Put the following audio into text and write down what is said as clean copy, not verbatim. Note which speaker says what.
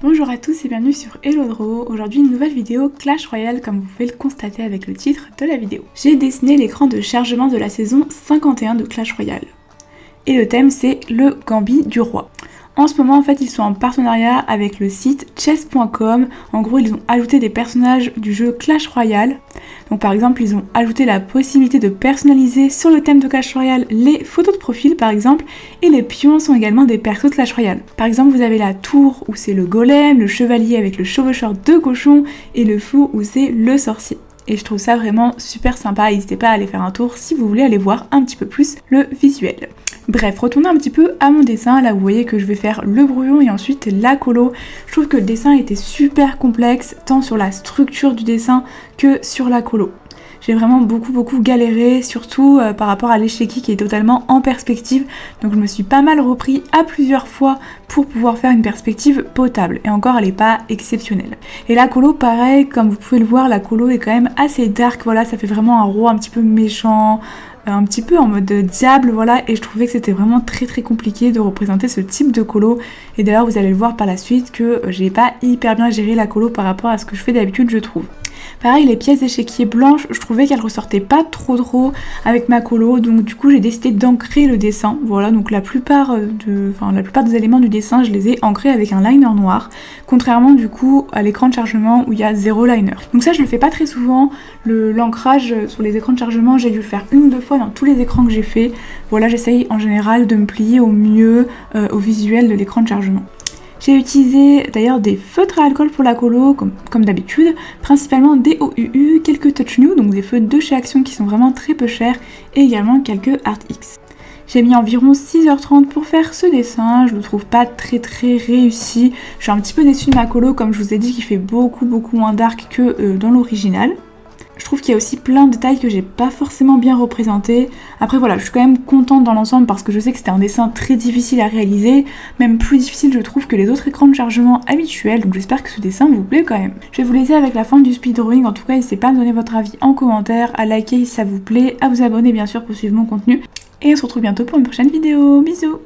Speaker 1: Bonjour à tous et bienvenue sur Hello Draw. Aujourd'hui une nouvelle vidéo Clash Royale comme vous pouvez le constater avec le titre de la vidéo. J'ai dessiné l'écran de chargement de la saison 51 de Clash Royale. Et le thème c'est le Gambit du Roi. En ce moment en fait ils sont en partenariat avec le site chess.com. En gros ils ont ajouté des personnages du jeu Clash Royale. Donc par exemple ils ont ajouté la possibilité de personnaliser sur le thème de Clash Royale les photos de profil par exemple. Et les pions sont également des persos de Clash Royale. Par exemple vous avez la tour où c'est le golem, le chevalier avec le chevaucheur de cochon et le fou où c'est le sorcier. Et je trouve ça vraiment super sympa, n'hésitez pas à aller faire un tour si vous voulez aller voir un petit peu plus le visuel. Bref, retournons un petit peu à mon dessin, là vous voyez que je vais faire le brouillon et ensuite la colo. Je trouve que le dessin était super complexe, tant sur la structure du dessin que sur la colo. J'ai vraiment beaucoup galéré, surtout par rapport à l'échiquier qui est totalement en perspective. Donc je me suis pas mal repris à plusieurs fois pour pouvoir faire une perspective potable. Et encore, elle est pas exceptionnelle. Et la colo, pareil, comme vous pouvez le voir, la colo est quand même assez dark. Voilà, ça fait vraiment un roi un petit peu méchant, un petit peu en mode diable, voilà. Et je trouvais que c'était vraiment très compliqué de représenter ce type de colo. Et d'ailleurs, vous allez le voir par la suite que j'ai pas hyper bien géré la colo par rapport à ce que je fais d'habitude, je trouve. Pareil, les pièces d'échiquier blanches, je trouvais qu'elles ressortaient pas trop avec ma colo, donc du coup j'ai décidé d'ancrer le dessin. Voilà, donc la plupart des éléments du dessin, je les ai ancrés avec un liner noir, contrairement du coup à l'écran de chargement où il y a 0 liner. Donc ça je le fais pas très souvent, l'ancrage sur les écrans de chargement, j'ai dû le faire une ou deux fois dans tous les écrans que j'ai fait. Voilà, j'essaye en général de me plier au mieux au visuel de l'écran de chargement. J'ai utilisé d'ailleurs des feutres à alcool pour la colo, comme d'habitude, principalement des OUU, quelques Touch New, donc des feutres de chez Action qui sont vraiment très peu chers, et également quelques Art X. J'ai mis environ 6h30 pour faire ce dessin, je le trouve pas très réussi. Je suis un petit peu déçue de ma colo, comme je vous ai dit, qui fait beaucoup moins dark que dans l'original. Je trouve qu'il y a aussi plein de détails que j'ai pas forcément bien représentés. Après voilà, je suis quand même contente dans l'ensemble parce que je sais que c'était un dessin très difficile à réaliser, même plus difficile je trouve que les autres écrans de chargement habituels, donc j'espère que ce dessin vous plaît quand même. Je vais vous laisser avec la fin du speed drawing, en tout cas n'hésitez pas à me donner votre avis en commentaire, à liker si ça vous plaît, à vous abonner bien sûr pour suivre mon contenu, et on se retrouve bientôt pour une prochaine vidéo, bisous.